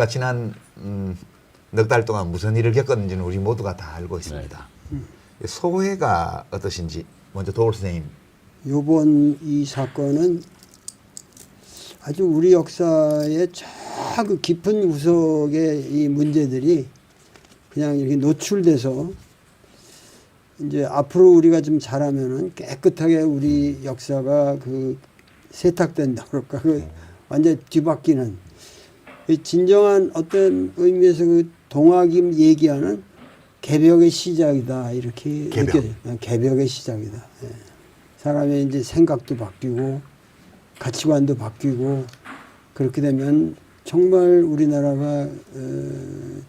지난 넉 달 동안 무슨 일을 겪었는지는 우리 모두가 다 알고 있습니다. 소회가 어떠신지 먼저 도올 선생님. 요번 이 사건은 아주 우리 역사의 저 그 깊은 구석의 이 문제들이 그냥 이렇게 노출돼서 이제 앞으로 우리가 좀 잘하면은 깨끗하게 우리 역사가 그 세탁된다 그럴까 그 완전 뒤바뀌는 진정한 어떤 의미에서 그 동학임 얘기하는 개벽의 시작이다 이렇게 느껴져요. 개벽의 시작이다. 예. 사람의 이제 생각도 바뀌고 가치관도 바뀌고 그렇게 되면 정말 우리나라가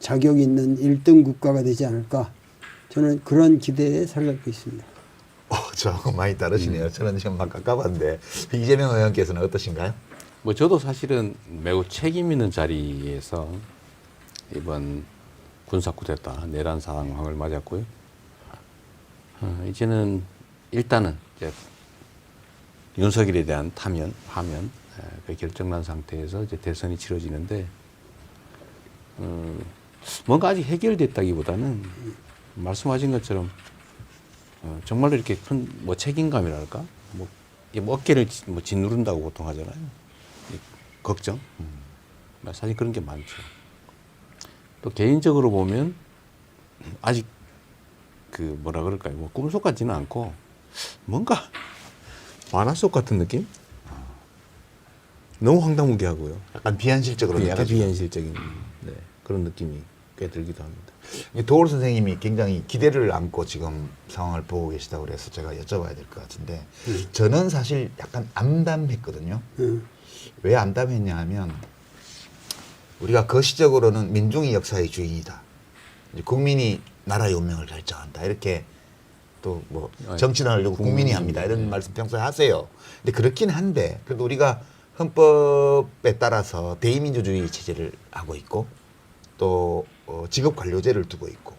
자격 있는 1등 국가가 되지 않을까 저는 그런 기대에 살고 있습니다. 저하고 많이 다르시네요. 저는 지금 막 가까웠는데 이재명 의원께서는 어떠신가요? 뭐 저도 사실은 매우 책임 있는 자리에서 이번 군사 쿠데타 내란 상황을 맞았고요. 이제는 일단은 이제 윤석열에 대한 하면 그 결정난 상태에서 이제 대선이 치러지는데 뭔가 아직 해결됐다기보다는 말씀하신 것처럼 정말로 이렇게 큰 뭐 책임감이랄까 뭐 어깨를 뭐 짓누른다고 보통 하잖아요. 걱정. 사실 그런 게 많죠. 또 개인적으로 보면 아직 그 뭐라 그럴까요? 뭐 꿈속 같지는 않고 뭔가 만화 속 같은 느낌? 너무 황당무계하고요. 약간 비현실적으로 약간 느껴지고. 비현실적인 그런 느낌이 꽤 들기도 합니다. 도올 선생님이 굉장히 기대를 안고 지금 상황을 보고 계시다고 그래서 제가 여쭤봐야 될 것 같은데 저는 사실 약간 암담했거든요. 왜 암담했냐 하면 우리가 거시적으로는 민중이 역사의 주인이다. 이제 국민이 나라의 운명을 결정한다. 이렇게 또 뭐 정치를 하려고 국민이 합니다. 이런 말씀 평소에 하세요. 근데 그렇긴 한데 그래도 우리가 헌법에 따라서 대의민주주의 체제를 하고 있고 또 직업 관료제를 두고 있고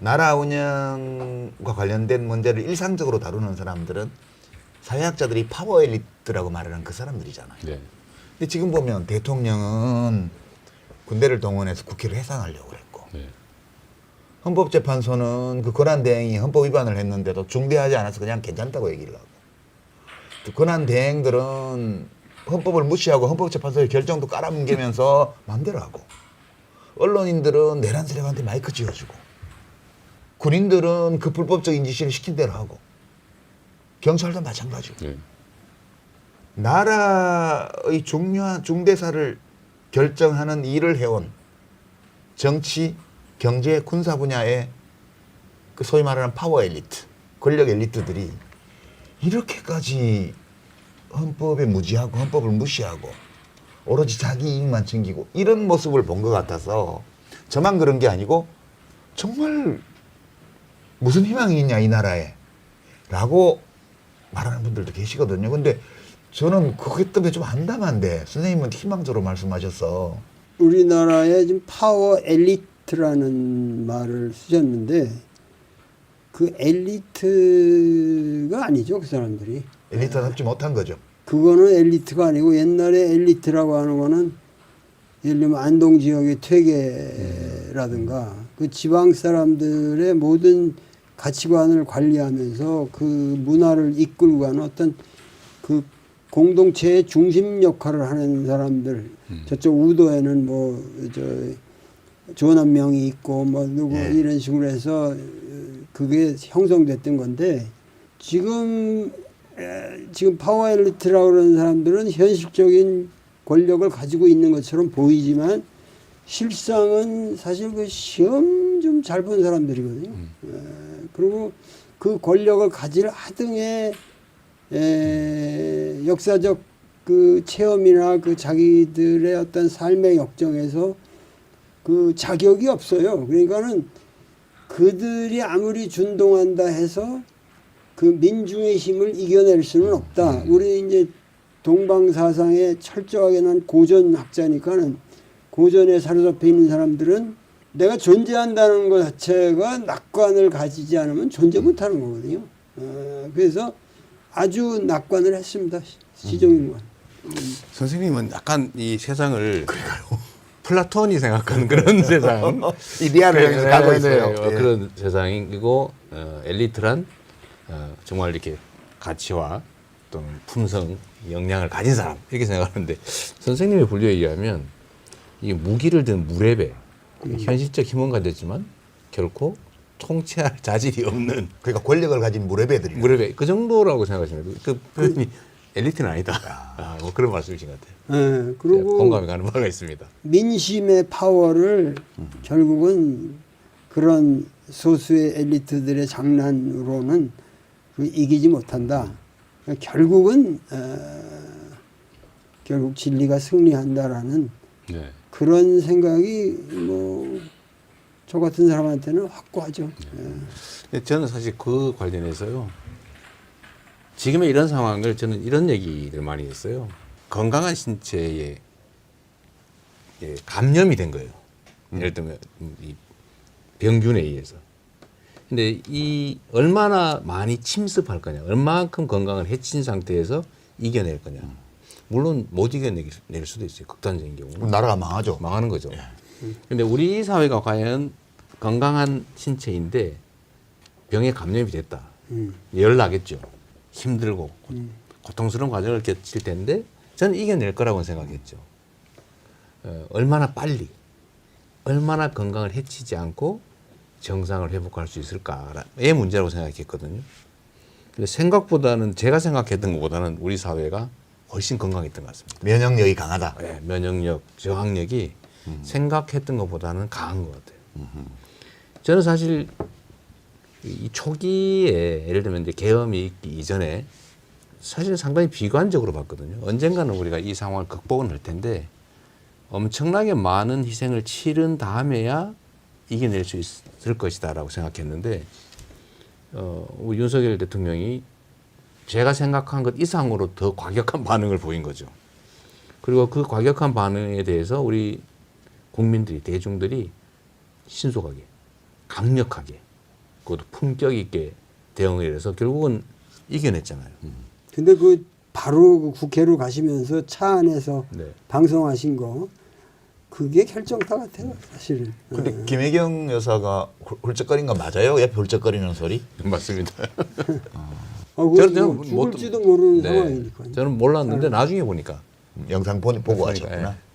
나라 운영과 관련된 문제를 일상적으로 다루는 사람들은 사회학자들이 파워 엘리트라고 말하는 그 사람들이잖아요. 네. 근데 지금 보면 대통령은 군대를 동원해서 국회를 해산하려고 그랬고 네. 헌법재판소는 그 권한대행이 헌법 위반을 했는데도 중대하지 않아서 그냥 괜찮다고 얘기를 하고 또 권한대행들은 헌법을 무시하고 헌법재판소의 결정도 깔아뭉개면서 마음대로 하고 언론인들은 내란 세력한테 마이크 쥐어주고 군인들은 그 불법적인 지시를 시킨 대로 하고 경찰도 마찬가지고 네. 나라의 중요한 중대사를 결정하는 일을 해온 정치, 경제, 군사 분야의 그 소위 말하는 파워 엘리트, 권력 엘리트들이 이렇게까지 헌법에 무지하고 헌법을 무시하고 오로지 자기 이익만 챙기고 이런 모습을 본 것 같아서 저만 그런 게 아니고 정말 무슨 희망이 있냐 이 나라에 라고 말하는 분들도 계시거든요. 근데 저는 그것 때문에 좀 암담한데 선생님은 희망적으로 말씀하셔서 우리나라에 지금 파워 엘리트라는 말을 쓰셨는데 그 엘리트가 아니죠 그 사람들이. 엘리트답지 못한 거죠. 그거는 엘리트가 아니고 옛날에 엘리트라고 하는 거는 예를 들면 안동 지역의 퇴계라든가 그 지방 사람들의 모든 가치관을 관리하면서 그 문화를 이끌고 가는 어떤 그 공동체의 중심 역할을 하는 사람들 저쪽 우도에는 뭐 저 조남명이 있고 뭐 누구 이런 식으로 해서 그게 형성됐던 건데 지금 파워 엘리트라고 그러는 사람들은 현실적인 권력을 가지고 있는 것처럼 보이지만 실상은 사실 그 시험 좀 잘 본 사람들이거든요. 그리고 그 권력을 가질 하등의 역사적 그 체험이나 그 자기들의 어떤 삶의 역정에서 그 자격이 없어요. 그러니까는 그들이 아무리 준동한다 해서 그 민중의 힘을 이겨낼 수는 없다. 우리 이제 동방사상에 철저하게 난 고전 학자니까는 고전에 사로잡혀 있는 사람들은 내가 존재한다는 것 자체가 낙관을 가지지 않으면 존재 못하는 거거든요. 그래서 아주 낙관을 했습니다. 시종일관. 선생님은 약간 이 세상을 플라톤이 생각하는 그런 세상. 이데아를 향해서 가고 있어요. 예. 그런 세상이고 엘리트란 정말 이렇게 가치와 또는 품성, 역량을 가진 사람 이렇게 생각하는데 선생님의 분류에 의하면 이게 무기를 든 무례배, 현실적 힘은 가졌지만 결코 통치할 자질이 없는 그러니까 권력을 가진 무례배들이. 무례배 그 정도라고 생각하시면 그 표현이 엘리트는 아니다. 뭐 그런 말씀이신 것 같아요. 예, 그리고 공감이 가는 바가 있습니다. 민심의 파워를 결국은 그런 소수의 엘리트들의 장난으로는 이기지 못한다. 결국은 결국 진리가 승리한다라는 네. 그런 생각이 뭐 저 같은 사람한테는 확고하죠. 근데 저는 사실 그 관련해서요. 지금의 이런 상황을 저는 이런 얘기를 많이 했어요. 건강한 신체에 감염이 된 거예요. 예를 들면 이 병균에 의해서. 근데 이 얼마나 많이 침습할 거냐, 얼마만큼 건강을 해친 상태에서 이겨낼 거냐. 물론 못 이겨낼 수도 있어요. 극단적인 경우는. 그럼 나라가 망하죠. 망하는 거죠. 근데 우리 사회가 과연 건강한 신체인데 병에 감염이 됐다. 열 나겠죠. 힘들고 고통스러운 과정을 겪을 텐데 저는 이겨낼 거라고 생각했죠. 얼마나 빨리, 얼마나 건강을 해치지 않고 정상을 회복할 수 있을까의 문제라고 생각했거든요. 근데 생각보다는 제가 생각했던 것보다는 우리 사회가 훨씬 건강했던 것 같습니다. 면역력이 강하다. 네, 면역력, 저항력이 생각했던 것보다는 강한 것 같아요. 저는 사실 이 초기에 예를 들면 이제 계엄이 있기 이전에 사실 상당히 비관적으로 봤거든요. 언젠가는 우리가 이 상황을 극복은 할 텐데 엄청나게 많은 희생을 치른 다음에야 이겨낼 수 있을 것이다라고 생각했는데 우리 윤석열 대통령이 제가 생각한 것 이상으로 더 과격한 반응을 보인 거죠. 그리고 그 과격한 반응에 대해서 우리 국민들이, 대중들이 신속하게, 강력하게, 그것도 품격 있게 대응을 해서 결국은 이겨냈잖아요. 근데 그 바로 그 국회로 가시면서 차 안에서 네. 방송하신 거 그게 결정타 같아요, 사실은. 근데 김혜경 여사가 훌쩍거린 거 맞아요? 옆에 훌쩍거리는 소리? 맞습니다. 저는 죽을지도 모르는 네. 상황이니까. 저는 몰랐는데 나중에 보니까 영상 보고 그러니까, 하셨구나. 예.